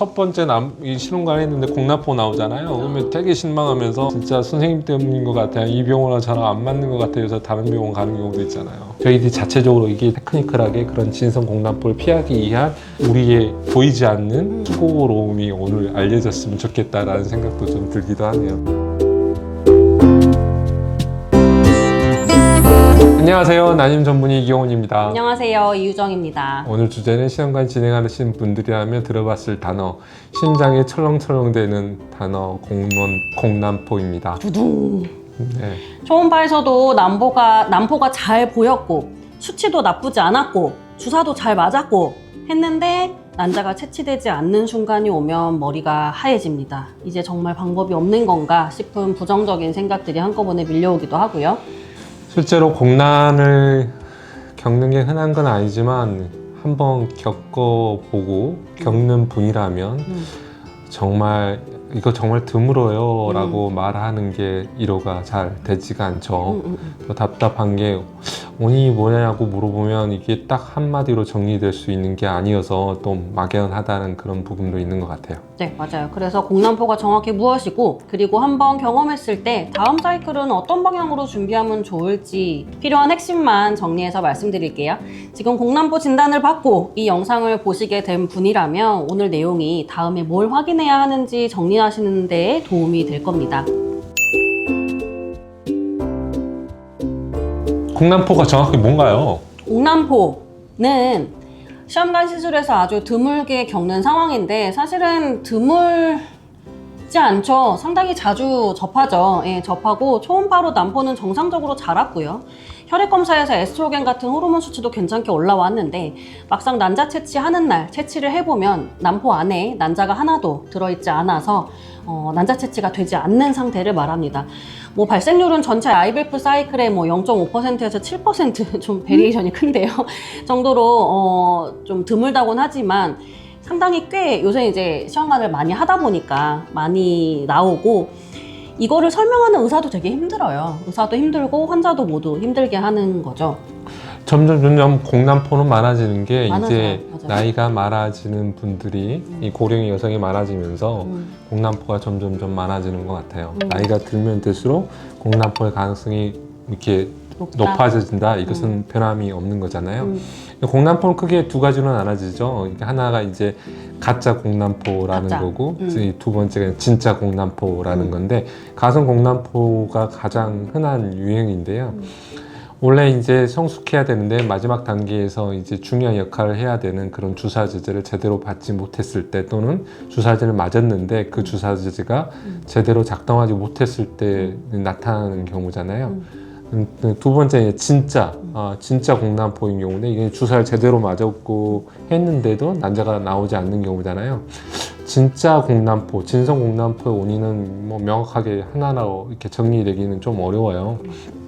첫 번째 이 신혼관 했는데 공납보 나오잖아요. 그러면 되게 실망하면서 진짜 선생님 때문인 것 같아요. 이 병원은 저랑 안 맞는 것 같아요. 그래서 다른 병원 가는 경우도 있잖아요. 저희들이 자체적으로 이게 테크니컬하게 그런 진성 공납보를 피하기 위한 우리의 보이지 않는 수고로움이 오늘 알려졌으면 좋겠다라는 생각도 좀 들기도 하네요. 안녕하세요. 난임 전문의 이경훈입니다. 안녕하세요. 이유정입니다. 오늘 주제는 시험관 진행하시는 분들이라면 들어봤을 단어, 심장이 철렁철렁대는 단어 공남포입니다. 두둥. 네. 초음파에서도 난포가 잘 보였고 수치도 나쁘지 않았고 주사도 잘 맞았고 했는데 난자가 채취되지 않는 순간이 오면 머리가 하얘집니다. 이제 정말 방법이 없는 건가 싶은 부정적인 생각들이 한꺼번에 밀려오기도 하고요. 실제로 공난을 겪는 게 흔한 건 아니지만 한번 겪어보고 겪는 분이라면 정말 이거 정말 드물어요 라고 말하는 게 위로가 잘 되지가 않죠. 또 답답한 게 원인이 뭐냐고 물어보면 이게 딱 한마디로 정리될 수 있는 게 아니어서 또 막연하다는 그런 부분도 있는 것 같아요. 네, 맞아요. 그래서 공남포가 정확히 무엇이고 그리고 한번 경험했을 때 다음 사이클은 어떤 방향으로 준비하면 좋을지 필요한 핵심만 정리해서 말씀드릴게요. 지금 공남포 진단을 받고 이 영상을 보시게 된 분이라면 오늘 내용이 다음에 뭘 확인해야 하는지 정리하시는 데 도움이 될 겁니다. 공남포가 정확히 뭔가요? 공남포는 시험관 시술에서 아주 드물게 겪는 상황인데 사실은 드물지 않죠. 상당히 자주 접하죠. 예, 접하고 초음파로 난포는 정상적으로 자랐고요. 혈액검사에서 에스트로겐 같은 호르몬 수치도 괜찮게 올라왔는데 막상 난자 채취하는 날 채취를 해보면 난포 안에 난자가 하나도 들어있지 않아서 난자 채취가 되지 않는 상태를 말합니다. 뭐 발생률은 전체 IVF 사이클의 뭐 0.5%에서 7% 좀 베리에이션이 큰데요. 정도로 좀 드물다곤 하지만 상당히 꽤 요새 이제 시험관을 많이 하다 보니까 많이 나오고 이거를 설명하는 의사도 되게 힘들어요. 의사도 힘들고 환자도 모두 힘들게 하는 거죠. 점점 공남포는 많아지는 게 많아져요. 이제 맞아요. 나이가 많아지는 분들이 이 고령의 여성이 많아지면서 공남포가 점점 많아지는 것 같아요. 나이가 들면 들수록 공남포의 가능성이 이렇게 높아진다. 이것은 변함이 없는 거잖아요. 공남포는 크게 두 가지로 나눠지죠. 하나가 이제 가짜 공남포라는 가짜. 거고 두 번째가 진짜 공남포라는 건데 가성 공남포가 가장 흔한 유형인데요. 원래 이제 성숙해야 되는데 마지막 단계에서 이제 중요한 역할을 해야 되는 그런 주사제제를 제대로 받지 못했을 때 또는 주사제를 맞았는데 그 주사제제가 제대로 작동하지 못했을 때 나타나는 경우잖아요. 두 번째 진짜 공남포인 경우인데 이게 주사를 제대로 맞았고 했는데도 난자가 나오지 않는 경우잖아요. 진짜 공남포, 진성 공남포의 원인은 뭐 명확하게 하나로 이렇게 정리되기는 좀 어려워요.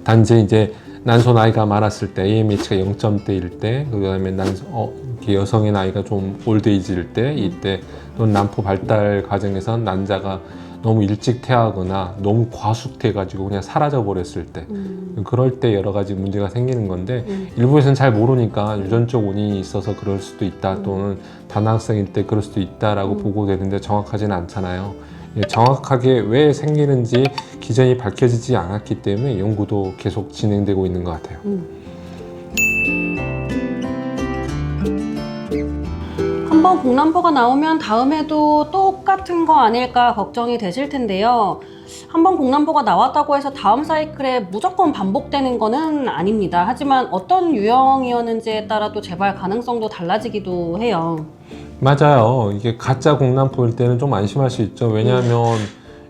단지 이제 난소 나이가 많았을 때, AMH가 0점대일 때, 그 다음에 여성의 나이가 좀 올드에이지일 때, 이때 또는 난포 발달 과정에서 난자가 너무 일찍 퇴하거나 너무 과숙돼가지고 그냥 사라져 버렸을 때 그럴 때 여러 가지 문제가 생기는 건데 일부에서는 잘 모르니까 유전적 원인이 있어서 그럴 수도 있다 또는 다낭성일 때 그럴 수도 있다라고 보고되는데 정확하지는 않잖아요. 정확하게 왜 생기는지 기전이 밝혀지지 않았기 때문에 연구도 계속 진행되고 있는 것 같아요. 한번 공남포가 나오면 다음에도 똑같은 거 아닐까 걱정이 되실 텐데요. 한번 공남포가 나왔다고 해서 다음 사이클에 무조건 반복되는 거는 아닙니다. 하지만 어떤 유형이었는지에 따라 또 재발 가능성도 달라지기도 해요. 맞아요. 이게 가짜 공남포일 때는 좀 안심할 수 있죠. 왜냐하면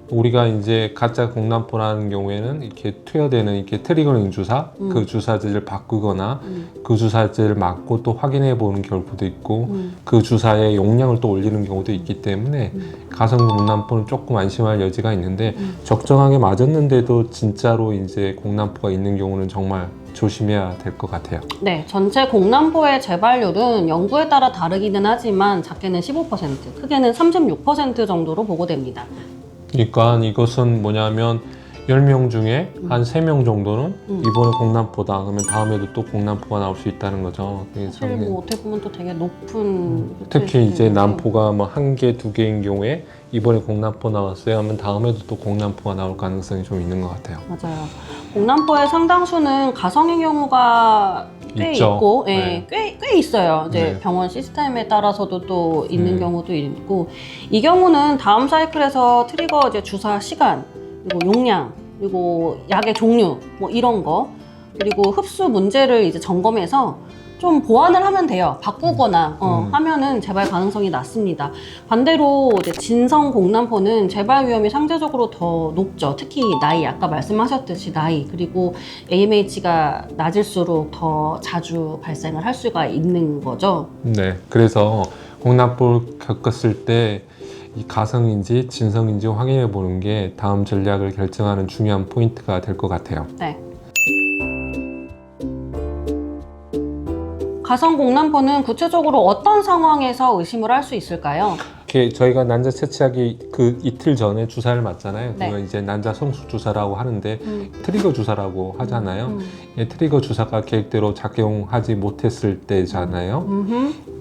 우리가 이제 가짜 공남포라는 경우에는 이렇게 투여되는 이렇게 트리거링 주사, 그 주사제를 바꾸거나 그 주사제를 맞고 또 확인해 보는 결과도 있고 그 주사의 용량을 또 올리는 경우도 있기 때문에 가성 공남포는 조금 안심할 여지가 있는데 적정하게 맞았는데도 진짜로 이제 공남포가 있는 경우는 정말 조심해야 될 것 같아요. 네, 전체 공남포의 재발률은 연구에 따라 다르기는 하지만 작게는 15%, 크게는 36% 정도로 보고됩니다. 그러니까 이것은 뭐냐면 10명 중에 한 3명 정도는 이번에 공남포다 그러면 다음에도 또 공남포가 나올 수 있다는 거죠. 그래서 사실 뭐 어떻게 보면 또 되게 높은 특히 이제 남포가 뭐 1개, 2개인 경우에 이번에 공남포 나왔어요 하면 다음에도 또 공남포가 나올 가능성이 좀 있는 것 같아요. 맞아요. 공남포의 상당수는 가성의 경우가 꽤 있죠. 있고, 네. 꽤 있어요. 이제 네. 병원 시스템에 따라서도 또 있는 경우도 있고, 이 경우는 다음 사이클에서 트리거 이제 주사 시간, 그리고 용량, 그리고 약의 종류, 뭐 이런 거, 그리고 흡수 문제를 이제 점검해서 좀 보완을 하면 돼요. 바꾸거나 하면은 재발 가능성이 낮습니다. 반대로 이제 진성 공남포는 재발 위험이 상대적으로 더 높죠. 특히 나이, 아까 말씀하셨듯이 나이, 그리고 AMH가 낮을수록 더 자주 발생을 할 수가 있는 거죠. 네, 그래서 공남포를 겪었을 때 이 가성인지 진성인지 확인해 보는 게 다음 전략을 결정하는 중요한 포인트가 될 것 같아요. 네. 가성 공남포는 구체적으로 어떤 상황에서 의심을 할 수 있을까요? 이렇게 저희가 난자 채취하기 그 이틀 전에 주사를 맞잖아요. 네. 그건 이제 난자 성숙 주사라고 하는데 트리거 주사라고 하잖아요. 이 트리거 주사가 계획대로 작용하지 못했을 때잖아요.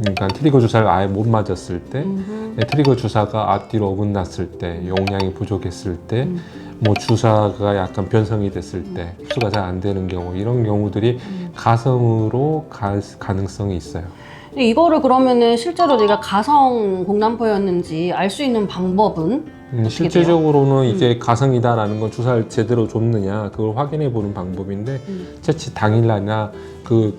그러니까 트리거 주사를 아예 못 맞았을 때, 트리거 주사가 앞뒤로 어긋났을 때, 용량이 부족했을 때, 뭐 주사가 약간 변성이 됐을 때, 흡수가 잘 안 되는 경우 이런 경우들이 가성으로 갈 가능성이 있어요. 근데 이거를 그러면은 실제로 내가 가성 공남포였는지 알 수 있는 방법은 어떻게 실제적으로는 이제 가성이다라는 건 주사를 제대로 줬느냐 그걸 확인해 보는 방법인데 채취 당일날이나 그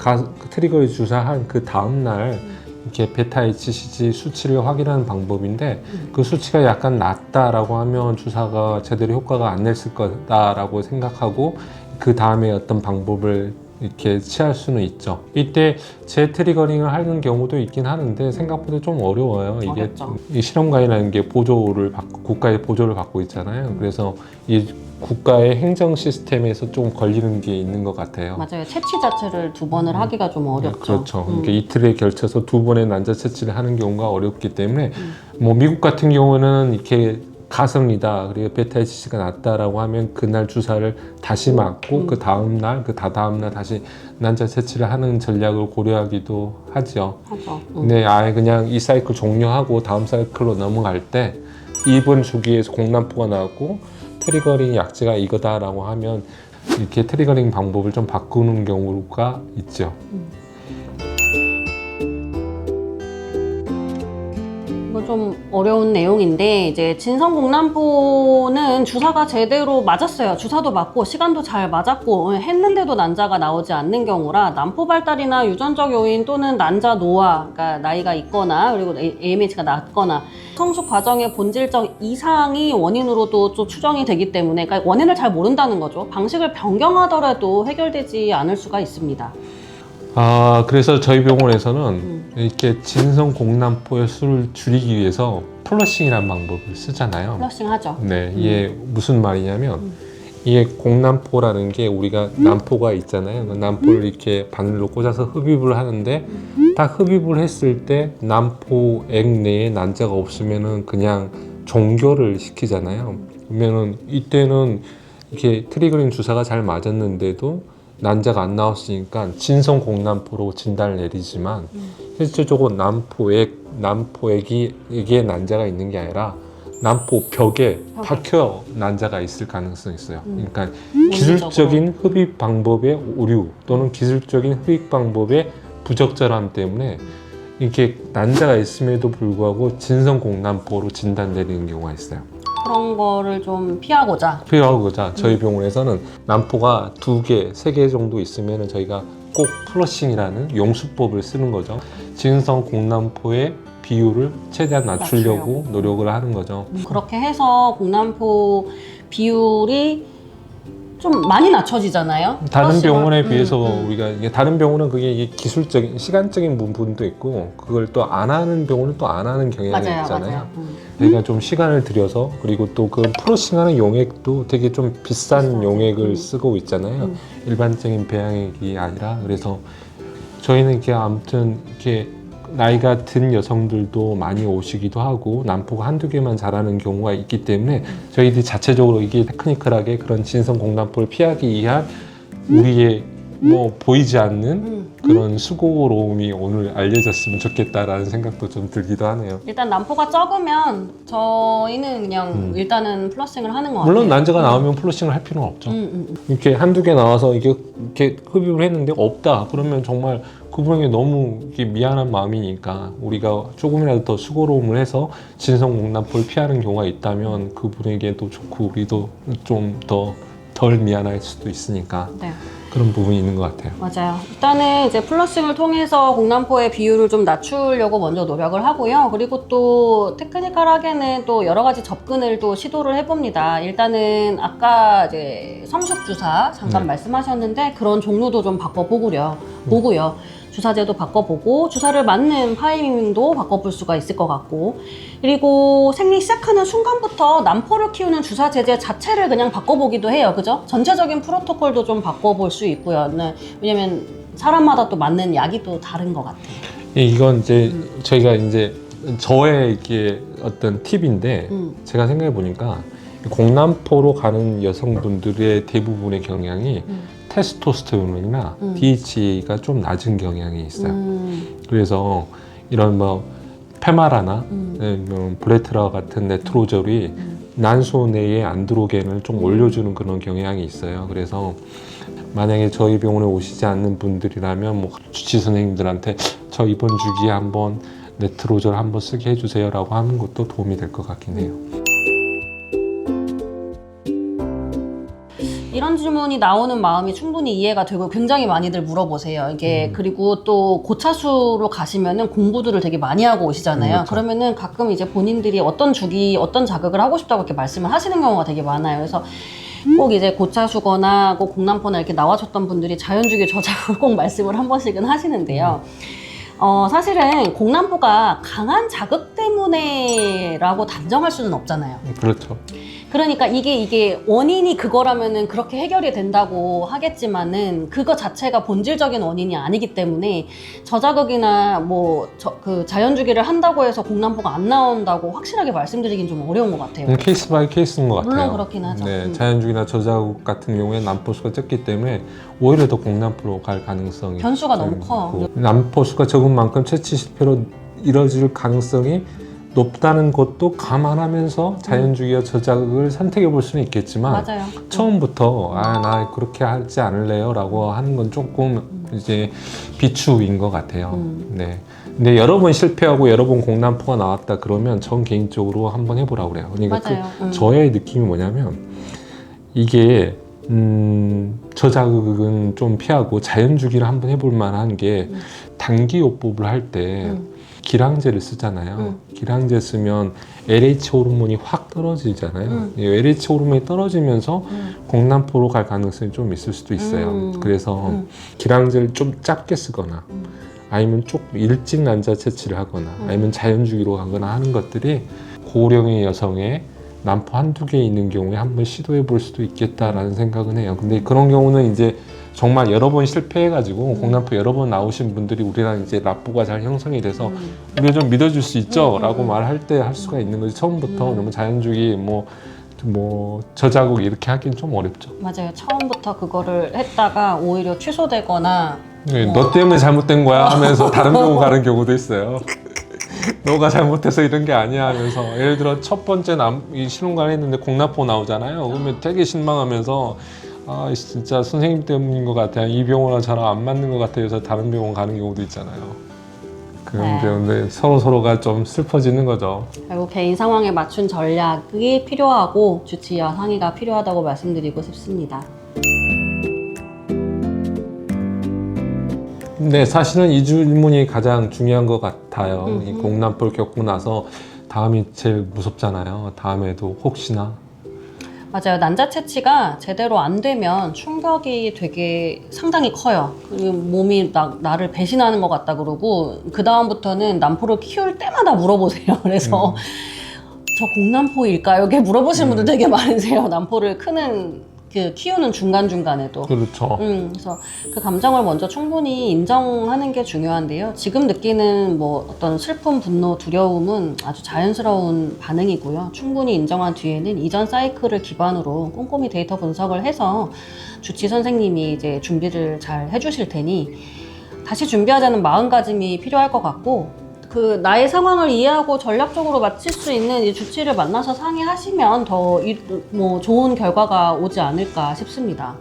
트리거 주사한 그 다음날 이렇게 베타 HCG 수치를 확인하는 방법인데 그 수치가 약간 낮다라고 하면 주사가 제대로 효과가 안 냈을 거다라고 생각하고 그 다음에 어떤 방법을 이렇게 취할 수는 있죠. 이때 재트리거링을 하는 경우도 있긴 하는데 생각보다 좀 어려워요. 이게 어렵죠. 이 실험가이라는 게 보조를 받고 국가의 보조를 받고 있잖아요. 그래서 이 국가의 행정 시스템에서 좀 걸리는 게 있는 것 같아요. 맞아요. 채취 자체를 2번을 하기가 좀 어렵죠. 그렇죠. 그러니까 이틀에 걸쳐서 2번의 난자 채취를 하는 경우가 어렵기 때문에 뭐 미국 같은 경우는 이렇게 가성이다 그리고 베타 HCG가 낮다라고 하면 그날 주사를 다시 맞고 그 다음 날, 그 다다음 날 다시 난자 채취를 하는 전략을 고려하기도 하죠. 하죠. 근데 아예 그냥 이 사이클 종료하고 다음 사이클로 넘어갈 때 이번 주기에서 공남포가 나왔고 트리거링 약제가 이거다라고 하면 이렇게 트리거링 방법을 좀 바꾸는 경우가 있죠. 이거 좀 어려운 내용인데 이제 진성 공남포는 주사가 제대로 맞았어요. 주사도 맞고 시간도 잘 맞았고 했는데도 난자가 나오지 않는 경우라 난포 발달이나 유전적 요인 또는 난자 노화, 그러니까 나이가 있거나 그리고 AMH가 낮거나 성숙 과정의 본질적 이상이 원인으로도 좀 추정이 되기 때문에 그러니까 원인을 잘 모른다는 거죠. 방식을 변경하더라도 해결되지 않을 수가 있습니다. 그래서 저희 병원에서는 이렇게 진성 공남포의 수를 줄이기 위해서 플러싱이라는 방법을 쓰잖아요. 플러싱 하죠. 네, 이게 무슨 말이냐면 이게 공남포라는 게 우리가 남포가 있잖아요. 그 남포를 이렇게 바늘로 꽂아서 흡입을 하는데 딱 흡입을 했을 때 남포액 내에 난자가 없으면은 그냥 종결을 시키잖아요. 그러면은 이때는 이렇게 트리거링 주사가 잘 맞았는데도 난자가 안 나왔으니까 진성 공남포로 진단을 내리지만 실질적으로 남포액이 이게 난자가 있는 게 아니라 남포 벽에 박혀 난자가 있을 가능성이 있어요. 그러니까 기술적인 흡입 방법의 오류 또는 기술적인 흡입 방법의 부적절함 때문에 이렇게 난자가 있음에도 불구하고 진성 공남포로 진단 내리는 경우가 있어요. 그런 거를 좀 피하고자 저희 병원에서는 남포가 2개, 3개 정도 있으면 저희가 꼭 플러싱이라는 용수법을 쓰는 거죠. 진성 공남포의 비율을 최대한 낮추려고 노력을 하는 거죠. 그렇게 해서 공남포 비율이 좀 많이 낮춰지잖아요. 다른 플러스가. 병원에 비해서 우리가 이게 다른 병원은 그게 이게 기술적인 시간적인 부분도 있고 그걸 또 안 하는 병원은 또 안 하는 경향이 있잖아요. 저희가 좀 시간을 들여서 그리고 또 그 플러싱하는 용액도 되게 좀 비싼 용액을 쓰고 있잖아요. 일반적인 배양액이 아니라 그래서 저희는 이렇게 아무튼 이렇게 나이가 든 여성들도 많이 오시기도 하고 난포가 한두 개만 자라는 경우가 있기 때문에 저희들이 자체적으로 이게 테크니컬하게 그런 진성 공난포를 피하기 위한 우리의 뭐 보이지 않는 그런 수고로움이 오늘 알려졌으면 좋겠다라는 생각도 좀 들기도 하네요. 일단 난포가 적으면 저희는 그냥 일단은 플러싱을 하는 것 같아요. 물론 난자가 나오면 플러싱을 할 필요는 없죠. 이렇게 한두 개 나와서 이렇게 흡입을 했는데 없다 그러면 정말 그분에게 너무 이렇게 미안한 마음이니까 우리가 조금이라도 더 수고로움을 해서 진성 공난포를 피하는 경우가 있다면 그분에게도 좋고 우리도 좀 더 덜 미안할 수도 있으니까 네. 그런 부분이 있는 것 같아요. 맞아요. 일단은 이제 플러싱을 통해서 공난포의 비율을 좀 낮추려고 먼저 노력을 하고요. 그리고 또 테크니컬하게는 또 여러 가지 접근을 또 시도를 해봅니다. 일단은 아까 이제 성숙 주사 잠깐 말씀하셨는데 그런 종류도 좀 바꿔보고요. 주사제도 바꿔보고 주사를 맞는 파이밍도 바꿔볼 수가 있을 것 같고 그리고 생리 시작하는 순간부터 난포를 키우는 주사 제제 자체를 그냥 바꿔보기도 해요. 그죠? 전체적인 프로토콜도 좀 바꿔볼 수 있고요. 네. 왜냐면 사람마다 또 맞는 약이 또 다른 것 같아요. 이건 이제 저희가 이제 저의 이게 어떤 팁인데 제가 생각해 보니까 공난포로 가는 여성분들의 대부분의 경향이 테스토스테론이나 DHA가 좀 낮은 경향이 있어요. 그래서 이런 뭐 페마라나 브레트라 같은 네트로졸이 난소 내의 안드로겐을 좀 올려주는 그런 경향이 있어요. 그래서 만약에 저희 병원에 오시지 않는 분들이라면 뭐 주치 선생님들한테 저 이번 주기에 한번 네트로졸 한번 쓰게 해주세요라고 하는 것도 도움이 될 것 같긴 해요. 이런 질문이 나오는 마음이 충분히 이해가 되고 굉장히 많이들 물어보세요. 이게 그리고 또 고차수로 가시면은 공부들을 되게 많이 하고 오시잖아요. 그렇죠. 그러면은 가끔 이제 본인들이 어떤 주기, 어떤 자극을 하고 싶다고 이렇게 말씀을 하시는 경우가 되게 많아요. 그래서 꼭 이제 고차수거나 꼭 공난포나 이렇게 나와줬던 분들이 자연주기 저작을 꼭 말씀을 한 번씩은 하시는데요. 사실은 공난포가 강한 자극 때문에라고 단정할 수는 없잖아요. 그렇죠. 그러니까 이게 원인이 그거라면은 그렇게 해결이 된다고 하겠지만은 그거 자체가 본질적인 원인이 아니기 때문에 저자극이나 그 자연주기를 한다고 해서 공난포가 안 나온다고 확실하게 말씀드리긴 좀 어려운 것 같아요. 케이스 바이 케이스인 것 같아요. 물론 그렇긴 하죠. 네, 자연주기나 저자극 같은 경우에 난포수가 적기 때문에 오히려 더 공난포로 갈 가능성이 변수가 너무 커요. 난포수가 적은 만큼 채취 실패로 이뤄질 가능성이 높다는 것도 감안하면서 자연주기와 저자극을 선택해 볼 수는 있겠지만 맞아요. 처음부터 나 그렇게 하지 않을래요 라고 하는 건 조금 이제 비추인 것 같아요. 네. 근데 여러 번 실패하고 여러 번 공난포가 나왔다 그러면 전 개인적으로 한번 해보라고 그래요. 그러니까 맞아요. 저의 느낌이 뭐냐면 이게 저자극은 좀 피하고 자연주기를 한번 해볼 만한 게 단기요법을 할 때 기량제를 쓰잖아요. 기량제 쓰면 LH 호르몬이 확 떨어지잖아요. 이 LH 호르몬이 떨어지면서 공난포로 갈 가능성이 좀 있을 수도 있어요. 그래서 기량제를 좀 짧게 쓰거나 아니면 조금 일찍 난자 채취를 하거나 아니면 자연주기로 가거나 하는 것들이 고령의 여성의 난포 한두 개 있는 경우에 한번 시도해 볼 수도 있겠다라는 생각은 해요. 근데 그런 경우는 이제 정말 여러 번 실패해가지고 공난포 여러 번 나오신 분들이 우리랑 이제 라포가 잘 형성이 돼서 우리가 좀 믿어줄 수 있죠? 라고 말할 때 할 수가 있는 거지. 처음부터 너무 자연주기 뭐 저자극 이렇게 하긴 좀 어렵죠. 맞아요. 처음부터 그거를 했다가 오히려 취소되거나 네, 너 때문에 잘못된 거야 하면서 다른 병원 가는 경우도 있어요. 너가 잘못해서 이런 게 아니야 하면서 예를 들어 첫 번째 이 신혼관 했는데 공난포 나오잖아요. 그러면 되게 실망하면서 진짜 선생님 때문인 것 같아. 이 병원은 저랑 안 맞는 것 같아요. 그래서 다른 병원 가는 경우도 있잖아요. 그런 경우인데 서로가 좀 슬퍼지는 거죠. 결국 개인 상황에 맞춘 전략이 필요하고 주치의와 상의가 필요하다고 말씀드리고 싶습니다. 네, 사실은 이 질문이 가장 중요한 것 같아요. 이 공난포를 겪고 나서 다음이 제일 무섭잖아요. 다음에도 혹시나. 맞아요. 난자 채취가 제대로 안 되면 충격이 되게 상당히 커요. 그리고 몸이 나를 배신하는 것 같다 그러고 그 다음부터는 난포를 키울 때마다 물어보세요. 그래서 저 공난포일까요? 이렇게 물어보시는 분들 되게 많으세요. 난포를 크는 그 키우는 중간중간에도. 그렇죠. 그래서 그 감정을 먼저 충분히 인정하는 게 중요한데요. 지금 느끼는 뭐 어떤 슬픔, 분노, 두려움은 아주 자연스러운 반응이고요. 충분히 인정한 뒤에는 이전 사이클을 기반으로 꼼꼼히 데이터 분석을 해서 주치 선생님이 이제 준비를 잘 해주실 테니 다시 준비하자는 마음가짐이 필요할 것 같고, 그 나의 상황을 이해하고 전략적으로 마칠 수 있는 이 주치를 만나서 상의하시면 더 뭐 좋은 결과가 오지 않을까 싶습니다.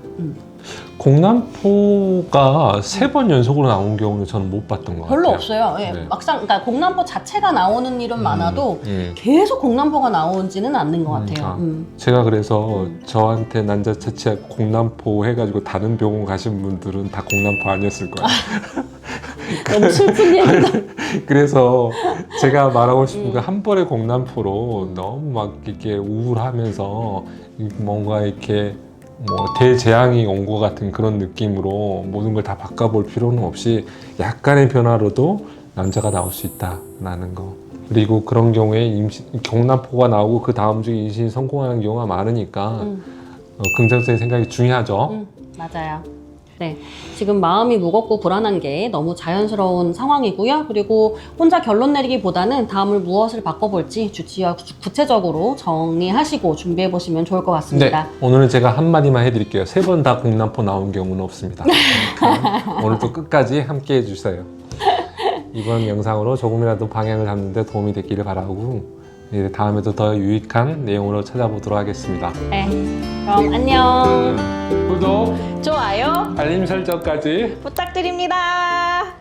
공남포가 3번 연속으로 나온 경우는 저는 못 봤던 것 별로 같아요. 없어요. 예, 네. 막상 그러니까 공남포 자체가 나오는 일은 많아도 계속 공남포가 나오지는 않는 것 같아요. 제가 그래서 저한테 난자 채취하고 공남포 해가지고 다른 병원 가신 분들은 다 공남포 아니었을 거예요. 너무 슬픈 얘기다. 그래서 제가 말하고 싶은 건 한 번의 공남포로 너무 막 이렇게 우울하면서 뭔가 이렇게 뭐 대재앙이 온 것 같은 그런 느낌으로 모든 걸 다 바꿔볼 필요는 없이 약간의 변화로도 난자가 나올 수 있다라는 거. 그리고 그런 경우에 경남포가 나오고 그 다음 주에 임신이 성공하는 경우가 많으니까 긍정적인 생각이 중요하죠. 맞아요. 네, 지금 마음이 무겁고 불안한 게 너무 자연스러운 상황이고요. 그리고 혼자 결론 내리기보다는 다음을 무엇을 바꿔볼지 주치와 구체적으로 정리하시고 준비해보시면 좋을 것 같습니다. 네, 오늘은 제가 한마디만 해드릴게요. 3번 다 공남포 나온 경우는 없습니다. 그러니까 오늘도 끝까지 함께 해주세요. 이번 영상으로 조금이라도 방향을 잡는 데 도움이 됐기를 바라고, 다음에도 더 유익한 내용으로 찾아보도록 하겠습니다. 네, 그럼 안녕. 구독, 좋아요 알림 설정까지 부탁드립니다.